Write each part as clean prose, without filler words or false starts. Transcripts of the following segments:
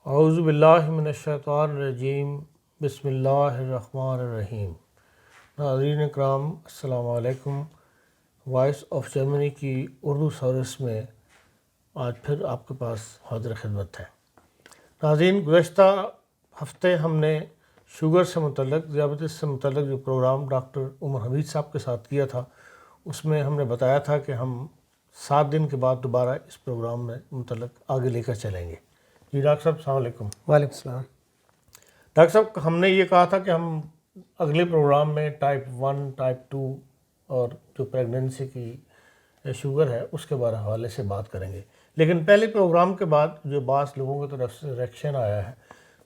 اعوذ باللہ من الشیطان الرجیم، بسم اللہ الرحمن الرحیم۔ ناظرین اکرام، السلام علیکم۔ وائس آف جرمنی کی اردو سروس میں آج پھر آپ کے پاس حاضر خدمت ہے۔ ناظرین، گزشتہ ہفتے ہم نے شوگر سے متعلق، ذیابیطس سے متعلق جو پروگرام ڈاکٹر عمر حمید صاحب کے ساتھ کیا تھا، اس میں ہم نے بتایا تھا کہ ہم 7 دن کے بعد دوبارہ اس پروگرام میں متعلق آگے لے کر چلیں گے۔ جی ڈاکٹر صاحب، السلام علیکم۔ وعلیکم السلام۔ ڈاکٹر صاحب، ہم نے یہ کہا تھا کہ ہم اگلے پروگرام میں ٹائپ 1، ٹائپ 2 اور جو پریگننسی کی شوگر ہے اس کے بارے حوالے سے بات کریں گے، لیکن پہلے پروگرام کے بعد جو بعض لوگوں کی طرف سے ریئیکشن آیا ہے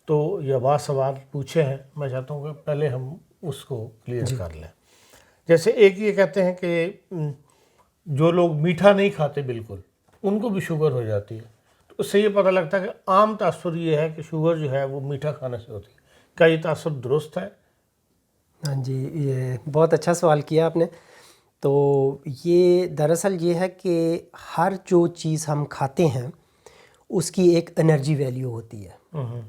تو یہ بعض سوال پوچھے ہیں، میں چاہتا ہوں کہ پہلے ہم اس کو کلیئر کر لیں۔ جیسے ایک یہ کہتے ہیں کہ جو لوگ میٹھا نہیں کھاتے بالکل، ان کو بھی شوگر ہو جاتی ہے، تو اس سے یہ پتہ لگتا ہے کہ عام تاثر یہ ہے کہ شوگر جو ہے وہ میٹھا کھانے سے ہوتی ہے۔ کیا یہ تاثر درست ہے؟ ہاں جی، یہ بہت اچھا سوال کیا آپ نے۔ تو یہ دراصل یہ ہے کہ ہر جو چیز ہم کھاتے ہیں اس کی ایک انرجی ویلیو ہوتی ہے،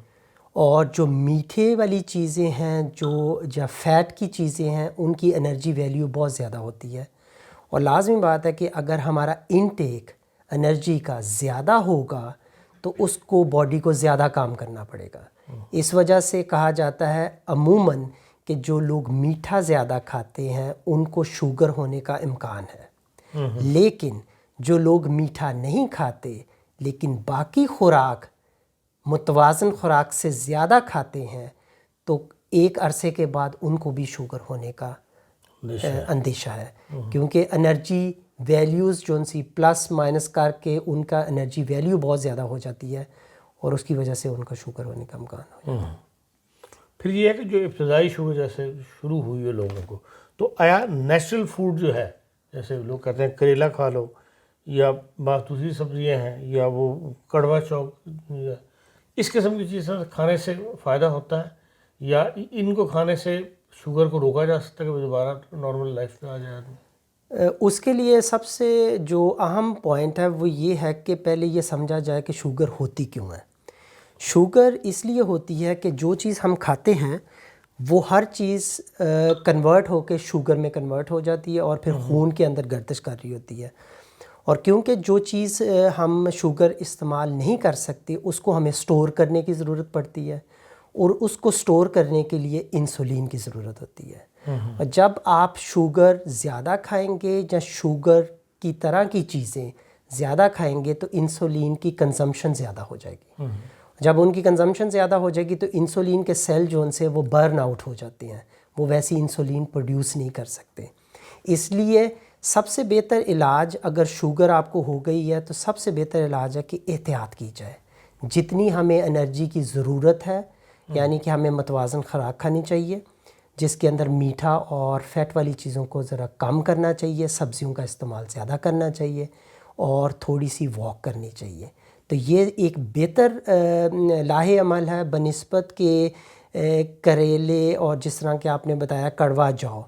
اور جو میٹھے والی چیزیں ہیں، جو فیٹ کی چیزیں ہیں، ان کی انرجی ویلیو بہت زیادہ ہوتی ہے، اور لازمی بات ہے کہ اگر ہمارا انٹیک انرجی کا زیادہ ہوگا تو اس کو باڈی کو زیادہ کام کرنا پڑے گا۔ اس وجہ سے کہا جاتا ہے عموماً کہ جو لوگ میٹھا زیادہ کھاتے ہیں ان کو شوگر ہونے کا امکان ہے، لیکن جو لوگ میٹھا نہیں کھاتے لیکن باقی خوراک متوازن خوراک سے زیادہ کھاتے ہیں تو ایک عرصے کے بعد ان کو بھی شوگر ہونے کا اندیشہ ہے، کیونکہ انرجی ویلیوز جو ان سی پلس مائنس کر کے ان کا انرجی ویلیو بہت زیادہ ہو جاتی ہے، اور اس کی وجہ سے ان کا شوگر ہونے کا امکان ہو جاتا ہے۔ پھر یہ ہے کہ جو ابتدائی شوگر جیسے شروع ہوئی ہے لوگوں کو، تو آیا نیچرل فوڈ جو ہے، جیسے لوگ کہتے ہیں کریلا کھا لو یا بعض دوسری سبزیاں ہیں یا وہ کڑوا چوک، اس قسم کی چیزیں کھانے سے فائدہ ہوتا ہے، یا ان کو کھانے سے شوگر کو روکا جا سکتا ہے کہ وہ دوبارہ نارمل لائف میں آ جائے آدمی؟ اس کے لیے سب سے جو اہم پوائنٹ ہے وہ یہ ہے کہ پہلے یہ سمجھا جائے کہ شوگر ہوتی کیوں ہے۔ شوگر اس لیے ہوتی ہے کہ جو چیز ہم کھاتے ہیں وہ ہر چیز کنورٹ ہو کے شوگر میں کنورٹ ہو جاتی ہے اور پھر خون کے اندر گردش کر رہی ہوتی ہے، اور کیونکہ جو چیز ہم شوگر استعمال نہیں کر سکتے اس کو ہمیں سٹور کرنے کی ضرورت پڑتی ہے، اور اس کو سٹور کرنے کے لیے انسولین کی ضرورت ہوتی ہے۔ اور جب آپ شوگر زیادہ کھائیں گے یا شوگر کی طرح کی چیزیں زیادہ کھائیں گے تو انسولین کی کنزمپشن زیادہ ہو جائے گی۔ جب ان کی کنزمپشن زیادہ ہو جائے گی تو انسولین کے سیل جو ان سے وہ برن آؤٹ ہو جاتے ہیں، وہ ویسی انسولین پروڈیوس نہیں کر سکتے۔ اس لیے سب سے بہتر علاج، اگر شوگر آپ کو ہو گئی ہے تو سب سے بہتر علاج ہے کہ احتیاط کی جائے۔ جتنی ہمیں انرجی کی ضرورت ہے، یعنی کہ ہمیں متوازن خوراک کھانی چاہیے جس کے اندر میٹھا اور فیٹ والی چیزوں کو ذرا کم کرنا چاہیے، سبزیوں کا استعمال زیادہ کرنا چاہیے، اور تھوڑی سی واک کرنی چاہیے۔ تو یہ ایک بہتر لاہ عمل ہے بنسبت کہ کریلے اور جس طرح کہ آپ نے بتایا کڑوا جو۔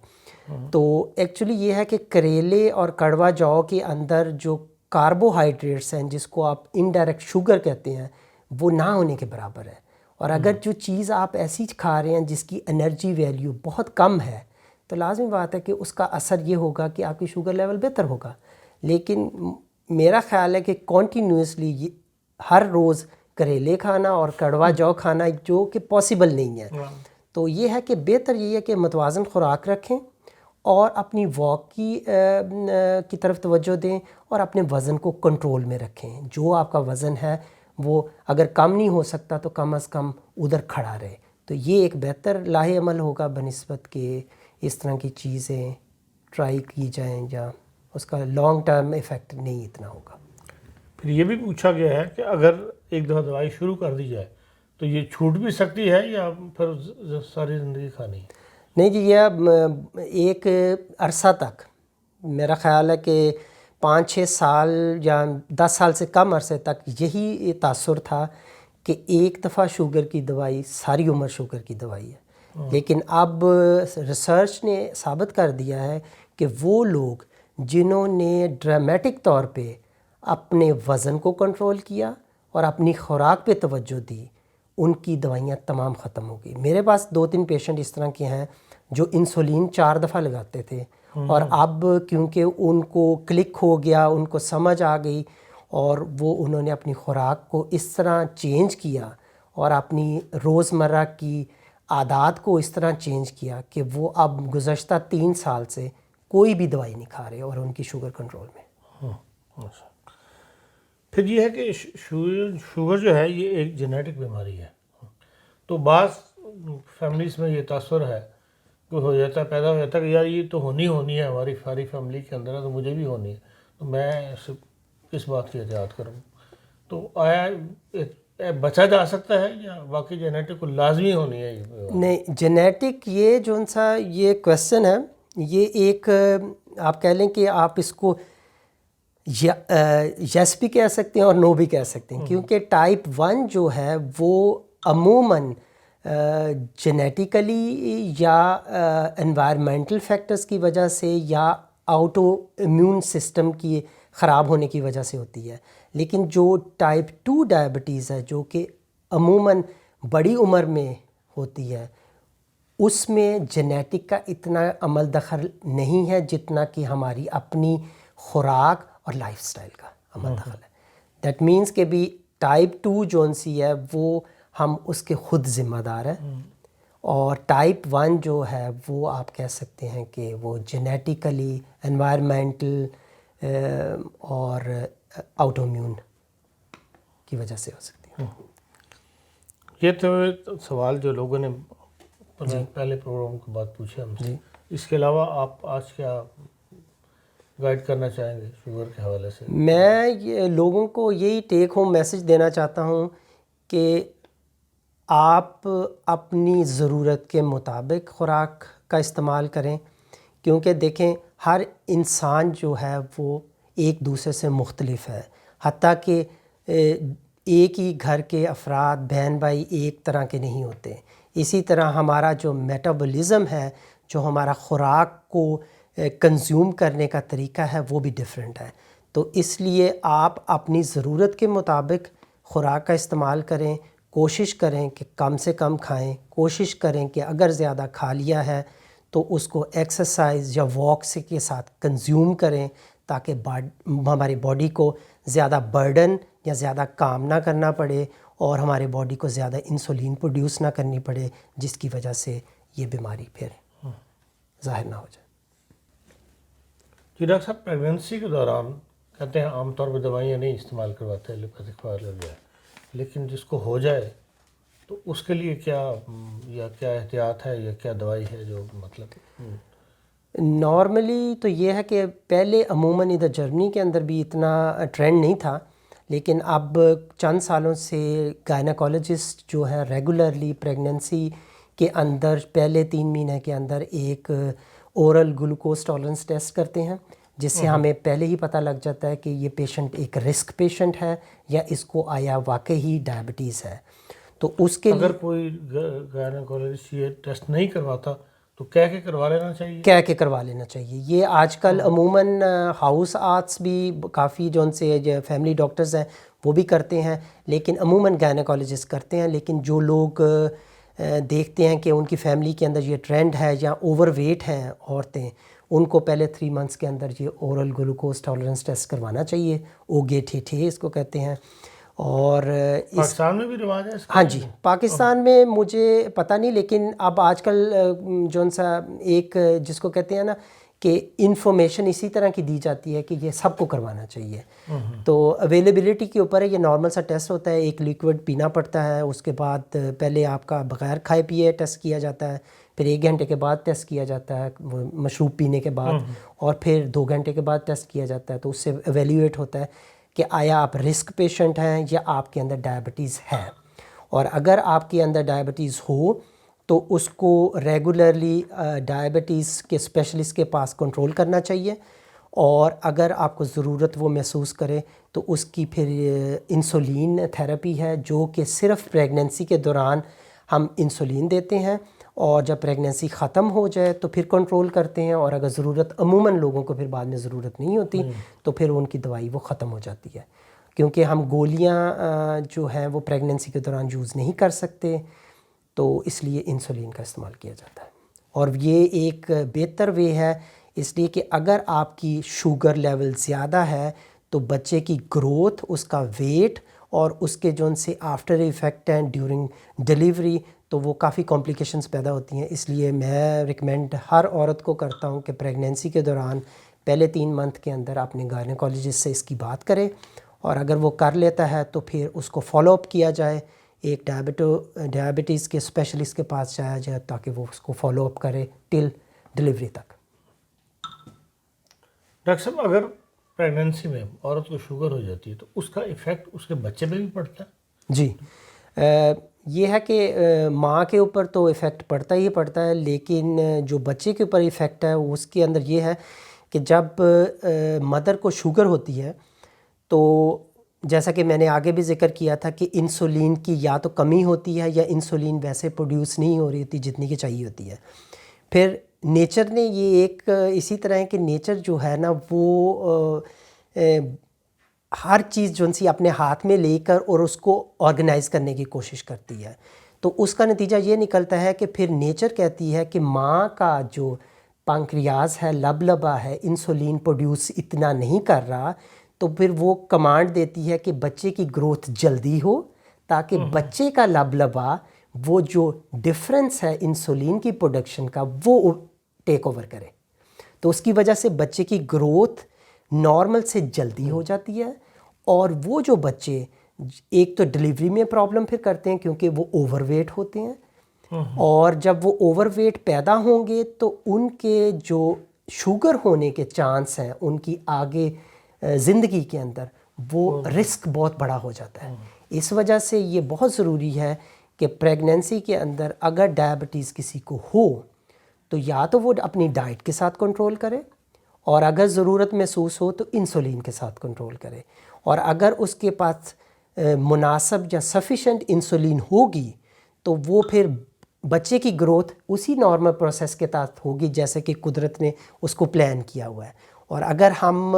تو ایکچولی یہ ہے کہ کریلے اور کڑوا جو کے اندر جو کاربوہائیڈریٹس ہیں جس کو آپ انڈائریکٹ شوگر کہتے ہیں وہ نہ ہونے کے برابر ہے، اور اگر جو چیز آپ ایسی کھا رہے ہیں جس کی انرجی ویلیو بہت کم ہے تو لازمی بات ہے کہ اس کا اثر یہ ہوگا کہ آپ کی شوگر لیول بہتر ہوگا۔ لیکن میرا خیال ہے کہ کنٹینیوسلی ہر روز کریلے کھانا اور کڑوا جو کھانا جو کہ پاسبل نہیں ہے، تو یہ ہے کہ بہتر یہ ہے کہ متوازن خوراک رکھیں اور اپنی واک کی طرف توجہ دیں اور اپنے وزن کو کنٹرول میں رکھیں۔ جو آپ کا وزن ہے وہ اگر کم نہیں ہو سکتا تو کم از کم ادھر کھڑا رہے، تو یہ ایک بہتر لاہ عمل ہوگا بنسبت کہ اس طرح کی چیزیں ٹرائی کی جائیں، یا اس کا لانگ ٹرم ایفیکٹ نہیں اتنا ہوگا۔ پھر یہ بھی پوچھا گیا ہے کہ اگر ایک دفعہ دوائی شروع کر دی جائے تو یہ چھوٹ بھی سکتی ہے یا پھر ساری زندگی کھانی ہے؟ نہیں جی، یہ ایک عرصہ تک، میرا خیال ہے کہ 5-6 سال یا 10 سال سے کم عرصے تک یہی تاثر تھا کہ ایک دفعہ شوگر کی دوائی ساری عمر شوگر کی دوائی ہے، لیکن اب ریسرچ نے ثابت کر دیا ہے کہ وہ لوگ جنہوں نے ڈرامیٹک طور پہ اپنے وزن کو کنٹرول کیا اور اپنی خوراک پہ توجہ دی، ان کی دوائیاں تمام ختم ہو گئی. میرے پاس 2-3 پیشنٹ اس طرح کے ہیں جو انسولین 4 دفعہ لگاتے تھے اور اب کیونکہ ان کو کلک ہو گیا, ان کو سمجھ آ گئی اور وہ انہوں نے اپنی خوراک کو اس طرح چینج کیا اور اپنی روزمرہ کی عادات کو اس طرح چینج کیا کہ وہ اب گزشتہ 3 سال سے کوئی بھی دوائی نہیں کھا رہے اور ان کی شوگر کنٹرول میں. پھر یہ ہے کہ شوگر جو ہے یہ ایک جینیٹک بیماری ہے. تو بعض فیملیز میں یہ تاثر ہے کہ ہو جاتا ہے, پیدا ہو جاتا ہے کہ یار یہ تو ہونی ہے, ہماری ساری فیملی کے اندر ہے تو مجھے بھی ہونی ہے, تو میں کس بات کی احتیاط کروں. تو آیا بچا جا سکتا ہے یا واقعی جینیٹک کو لازمی ہونی ہے یہ بیماری؟ نہیں, جینیٹک یہ جو سا یہ کویسچن ہے, یہ ایک آپ کہہ لیں کہ آپ اس کو یس بھی کہہ سکتے ہیں اور نو بھی کہہ سکتے ہیں, کیونکہ ٹائپ 1 جو ہے وہ عموماً جینیٹیکلی یا انوائرمنٹل فیکٹرز کی وجہ سے یا آؤٹو امیون سسٹم کی خراب ہونے کی وجہ سے ہوتی ہے. لیکن جو ٹائپ 2 ڈائبٹیز ہے جو کہ عموماً بڑی عمر میں ہوتی ہے, اس میں جینیٹک کا اتنا عمل دخل نہیں ہے جتنا کہ ہماری اپنی خوراک اور لائف سٹائل کا عمل دخل ہے. دیٹ مینس کہ بھی ٹائپ 2 جون سی ہے وہ ہم اس کے خود ذمہ دار ہیں, اور ٹائپ 1 جو ہے وہ آپ کہہ سکتے ہیں کہ وہ جینیٹیکلی, انوائرمنٹل اور آؤٹو امیون کی وجہ سے ہو سکتی ہے. یہ تو سوال جو لوگوں نے پہلے پروگرام کے بعد پوچھے ہم سے. اس کے علاوہ آپ آج کیا گائیڈ کرنا چاہیں گے شوگر کے حوالے سے؟ میں لوگوں کو یہی ٹیک ہوم میسج دینا چاہتا ہوں کہ آپ اپنی ضرورت کے مطابق خوراک کا استعمال کریں, کیونکہ دیکھیں ہر انسان جو ہے وہ ایک دوسرے سے مختلف ہے. حتیٰ کہ ایک ہی گھر کے افراد بہن بھائی ایک طرح کے نہیں ہوتے. اسی طرح ہمارا جو میٹابولزم ہے, جو ہمارا خوراک کو کنزیوم کرنے کا طریقہ ہے وہ بھی ڈیفرنٹ ہے. تو اس لیے آپ اپنی ضرورت کے مطابق خوراک کا استعمال کریں, کوشش کریں کہ کم سے کم کھائیں, کوشش کریں کہ اگر زیادہ کھا لیا ہے تو اس کو ایکسرسائز یا واک سے کے ساتھ کنزیوم کریں تاکہ ہماری باڈی کو زیادہ برڈن یا زیادہ کام نہ کرنا پڑے اور ہمارے باڈی کو زیادہ انسولین پروڈیوس نہ کرنی پڑے, جس کی وجہ سے یہ بیماری پھر ظاہر نہ ہو جائے. جی ڈاکٹر صاحب, پریگننسی کے دوران کہتے ہیں عام طور پہ دوائیاں نہیں استعمال کرواتے ایلوپیتھک فارمولا, لیکن جس کو ہو جائے تو اس کے لیے کیا احتیاط ہے یا کیا دوائی ہے جو مطلب؟ نارملی تو یہ ہے کہ پہلے عموماً ادھر جرمنی کے اندر بھی اتنا ٹرینڈ نہیں تھا, لیکن اب چند سالوں سے گائنیکالوجسٹ جو ہے ریگولرلی پریگننسی کے اندر پہلے 3 مہینے کے اندر ایک اورل گلوکوز ٹالرنس ٹیسٹ کرتے ہیں, جس سے ہمیں پہلے ہی پتہ لگ جاتا ہے کہ یہ پیشنٹ ایک رسک پیشنٹ ہے یا اس کو آیا واقعی ڈائبٹیز ہے. تو اس کے اگر کوئی گائنیکالوجسٹ یہ ٹیسٹ نہیں کرواتا تو کہہ کے کروا لینا چاہیے؟ کہہ کے کروا لینا چاہیے. یہ آج کل عموماً ہاؤس آرٹس بھی کافی جو ان سے فیملی ڈاکٹرز ہیں وہ بھی کرتے ہیں, لیکن عموماً گائنیکالوجسٹ کرتے ہیں. لیکن جو لوگ دیکھتے ہیں کہ ان کی فیملی کے اندر یہ ٹرینڈ ہے یا اوور ویٹ ہیں عورتیں, ان کو پہلے 3 منتھس کے اندر یہ اورل گلوکوز ٹالرنس ٹیسٹ کروانا چاہیے. اوگے ٹھے اس کو کہتے ہیں. اور پاکستان میں بھی رواج ہے اس کا؟ ہاں جی, پاکستان میں مجھے پتہ نہیں, لیکن اب آج کل جو سا ایک جس کو کہتے ہیں نا کہ انفارمیشن اسی طرح کی دی جاتی ہے کہ یہ سب کو کروانا چاہیے. تو اویلیبلٹی کے اوپر ہے, یہ نارمل سا ٹیسٹ ہوتا ہے, ایک لیکوڈ پینا پڑتا ہے, اس کے بعد پہلے آپ کا بغیر کھائے پیے ٹیسٹ کیا جاتا ہے, پھر 1 گھنٹے کے بعد ٹیسٹ کیا جاتا ہے مشروب پینے کے بعد, اور پھر 2 گھنٹے کے بعد ٹیسٹ کیا جاتا ہے. تو اس سے ایویلیویٹ ہوتا ہے کہ آیا آپ رسک پیشنٹ ہیں یا آپ کے اندر ڈائبٹیز ہے. اور اگر آپ کے اندر ڈائبٹیز ہو تو اس کو ریگولرلی ڈائبٹیز کے اسپیشلسٹ کے پاس کنٹرول کرنا چاہیے, اور اگر آپ کو ضرورت وہ محسوس کرے تو اس کی پھر انسولین تھیراپی ہے, جو کہ صرف پریگننسی کے دوران ہم انسولین دیتے ہیں, اور جب پریگننسی ختم ہو جائے تو پھر کنٹرول کرتے ہیں, اور اگر ضرورت عموماً لوگوں کو پھر بعد میں ضرورت نہیں ہوتی تو پھر ان کی دوائی وہ ختم ہو جاتی ہے. کیونکہ ہم گولیاں جو ہیں وہ پریگننسی کے دوران یوز نہیں کر سکتے، تو اس لیے انسولین کا استعمال کیا جاتا ہے. اور یہ ایک بہتر وے ہے، اس لیے کہ اگر آپ کی شوگر لیول زیادہ ہے تو بچے کی گروتھ، اس کا ویٹ اور اس کے جو ان سے آفٹر ایفیکٹ ہیں ڈیورنگ ڈیلیوری، تو وہ کافی کمپلیکیشنز پیدا ہوتی ہیں. اس لیے میں ریکمینڈ ہر عورت کو کرتا ہوں کہ پریگنینسی کے دوران پہلے 3 منتھ کے اندر اپنے گائنیکالوجسٹ سے اس کی بات کرے، اور اگر وہ کر لیتا ہے تو پھر اس کو فالو اپ کیا جائے، ایک ڈائبٹیز کے اسپیشلسٹ کے پاس جایا جائے تاکہ وہ اس کو فالو اپ کرے ٹل ڈلیوری تک. ڈاکٹر صاحب اگر پریگننسی میں عورت کو شوگر ہو جاتی ہے تو اس کا ایفیکٹ اس کے بچے پہ بھی پڑتا ہے؟ جی، یہ ہے کہ ماں کے اوپر تو ایفیکٹ پڑتا ہی پڑتا ہے، لیکن جو بچے کے اوپر ایفیکٹ ہے اس کے اندر یہ ہے کہ جب مدر کو شوگر ہوتی ہے تو جیسا کہ میں نے آگے بھی ذکر کیا تھا کہ انسولین کی یا تو کمی ہوتی ہے یا انسولین ویسے پروڈیوس نہیں ہو رہی ہوتی جتنی کہ چاہیے ہوتی ہے. پھر نیچر نے یہ ایک اسی طرح ہے کہ نیچر جو ہے نا وہ ہر چیز جو سی اپنے ہاتھ میں لے کر اور اس کو آرگنائز کرنے کی کوشش کرتی ہے. تو اس کا نتیجہ یہ نکلتا ہے کہ پھر نیچر کہتی ہے کہ ماں کا جو پنکریاز ہے، لبلبا ہے، انسولین پروڈیوس اتنا نہیں کر رہا، تو پھر وہ کمانڈ دیتی ہے کہ بچے کی گروتھ جلدی ہو تاکہ بچے کا لبلبا وہ جو ڈفرینس ہے انسولین کی پروڈکشن کا وہ ٹیک اوور کرے. تو اس کی وجہ سے بچے کی گروتھ نارمل سے جلدی ہو جاتی ہے، اور وہ جو بچے ایک تو ڈلیوری میں پرابلم پھر کرتے ہیں کیونکہ وہ اوور ویٹ ہوتے ہیں، اور جب وہ اوور ویٹ پیدا ہوں گے تو ان کے جو شوگر ہونے کے چانس ہیں ان کی آگے زندگی کے اندر وہ رسک بہت بڑا ہو جاتا ہے. اس وجہ سے یہ بہت ضروری ہے کہ پریگننسی کے اندر اگر ڈائبٹیز کسی کو ہو تو یا تو وہ اپنی ڈائٹ کے ساتھ کنٹرول کرے، اور اگر ضرورت محسوس ہو تو انسولین کے ساتھ کنٹرول کرے. اور اگر اس کے پاس مناسب یا سفیشینٹ انسولین ہوگی تو وہ پھر بچے کی گروتھ اسی نارمل پروسیس کے تحت ہوگی جیسے کہ قدرت نے اس کو پلان کیا ہوا ہے. اور اگر ہم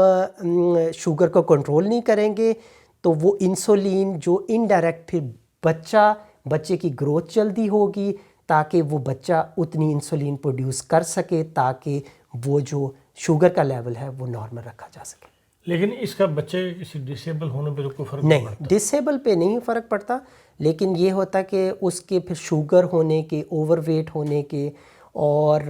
شوگر کو کنٹرول نہیں کریں گے تو وہ انسولین جو انڈائریکٹ پھر بچے کی گروتھ جلدی ہوگی تاکہ وہ بچہ اتنی انسولین پروڈیوس کر سکے تاکہ وہ جو شوگر کا لیول ہے وہ نارمل رکھا جا سکے. لیکن اس کا بچے کسی ڈسیبل ہونے پہ کوئی فرق نہیں پڑتا؟ ڈسیبل پہ نہیں فرق پڑتا، لیکن یہ ہوتا کہ اس کے پھر شوگر ہونے کے، اوور ویٹ ہونے کے، اور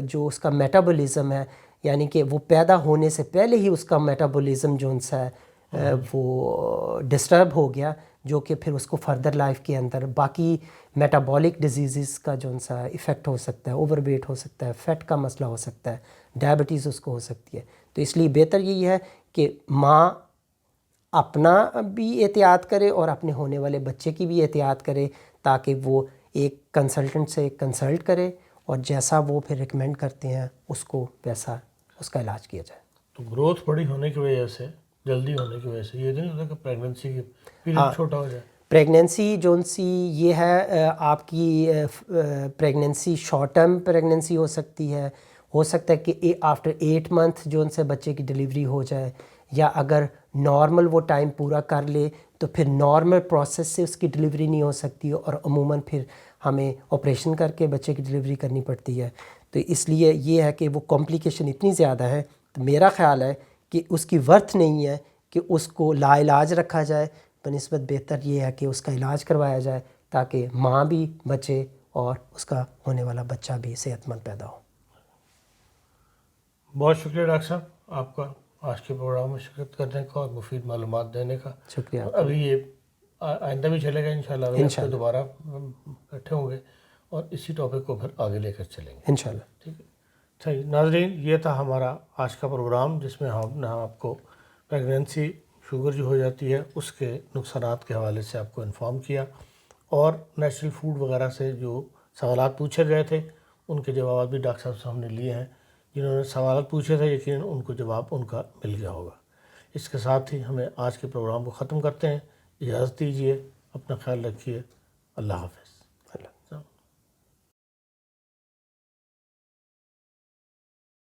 جو اس کا میٹابولزم ہے، یعنی کہ وہ پیدا ہونے سے پہلے ہی اس کا میٹابولزم جو سا ہے وہ ڈسٹرب ہو گیا، جو کہ پھر اس کو فردر لائف کے اندر باقی میٹابولک ڈیزیزز کا جو سا ایفیکٹ ہو سکتا ہے، اوور ویٹ ہو سکتا ہے، فیٹ کا مسئلہ ہو سکتا ہے، ڈائبٹیز اس کو ہو سکتی ہے. تو اس لیے بہتر یہی ہے کہ ماں اپنا بھی احتیاط کرے اور اپنے ہونے والے بچے کی بھی احتیاط کرے تاکہ وہ ایک کنسلٹنٹ سے کنسلٹ کرے اور جیسا وہ پھر ریکمینڈ کرتے ہیں اس کو ویسا اس کا علاج کیا جائے. تو گروتھ بڑی ہونے کی وجہ سے، جلدی ہونے کی وجہ سے یہ نہیں ہوتا کہ پریگننسی کی پیریڈ چھوٹا ہو جائے؟ پریگننسی جون سی یہ ہے آپ کی پریگننسی شارٹ ٹرم پریگننسی ہو سکتی ہے، ہو سکتا ہے کہ آفٹر 8 منتھ جو ان سے بچے کی ڈلیوری ہو جائے، یا اگر نارمل وہ ٹائم پورا کر لے تو پھر نارمل پروسیس سے اس کی ڈلیوری نہیں ہو سکتی اور عموماً پھر ہمیں آپریشن کر کے بچے کی ڈلیوری کرنی پڑتی ہے. تو اس لیے یہ ہے کہ وہ کمپلیکیشن اتنی زیادہ ہے، تو میرا خیال ہے کہ اس کی ورتھ نہیں ہے کہ اس کو لا علاج رکھا جائے، بنسبت بہتر یہ ہے کہ اس کا علاج کروایا جائے تاکہ ماں بھی بچے اور اس کا ہونے والا بچہ بھی صحت مند پیدا ہو. بہت شکریہ ڈاکٹر صاحب آپ کا آج کے پروگرام میں شرکت کرنے کا اور مفید معلومات دینے کا. شکریہ. ابھی یہ آئندہ بھی چلے گا انشاءاللہ، اگلے ہفتے دوبارہ بیٹھے ہوں گے اور اسی ٹاپک کو پھر آگے لے کر چلیں گے انشاءاللہ. ٹھیک ہے. صحیح ناظرین، یہ تھا ہمارا آج کا پروگرام جس میں ہم نے آپ کو پریگننسی شوگر جو ہو جاتی ہے اس کے نقصانات کے حوالے سے آپ کو انفارم کیا، اور نیچرل فوڈ وغیرہ سے جو سوالات پوچھے گئے تھے ان کے جوابات بھی ڈاکٹر صاحب سے ہم نے لیے ہیں. جنہوں نے سوالات پوچھے تھے یقیناً ان کو جواب ان کا مل گیا ہوگا. اس کے ساتھ ہی ہمیں آج کے پروگرام کو ختم کرتے ہیں. اجازت دیجیے، اپنا خیال رکھیے. اللہ حافظ.